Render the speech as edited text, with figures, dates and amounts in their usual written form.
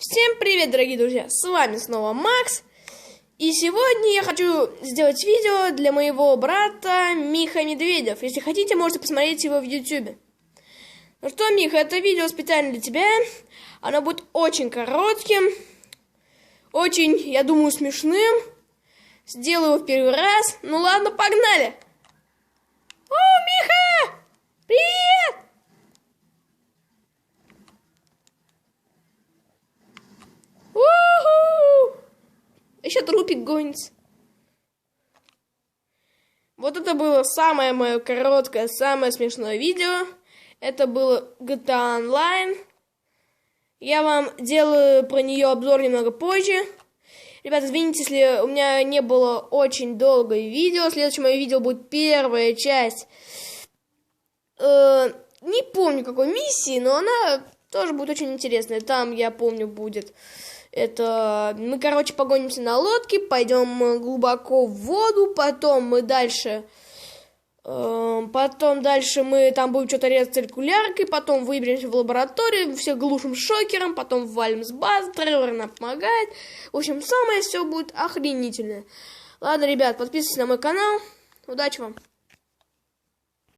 Всем привет, дорогие друзья! С вами снова Макс. И сегодня я хочу сделать видео для моего брата Миха Медведев. Если хотите, можете посмотреть его в YouTube. Ну что, Миха, это видео специально для тебя. Оно будет очень коротким, очень, я думаю, смешным. Сделаю его в первый раз. Ну ладно, погнали! О, Миха! Привет! У-ху! Еще трупик гонится. Вот это было самое мое короткое, самое смешное видео. Это было GTA Online. Я вам делаю про нее обзор немного позже. Ребята, извините, если у меня не было очень долгое видео. Следующее мое видео будет первая часть. Не помню какой миссии, но она тоже будет очень интересная. Там, я помню, будет... Это мы, короче, погонимся на лодке, пойдем глубоко в воду, потом мы дальше, мы там будем что-то резать циркуляркой, потом выберемся в лабораторию, все глушим шокером, потом валим с базы, Тревор нам помогает. В общем, самое все будет охренительное. Ладно, ребят, подписывайтесь на мой канал. Удачи вам!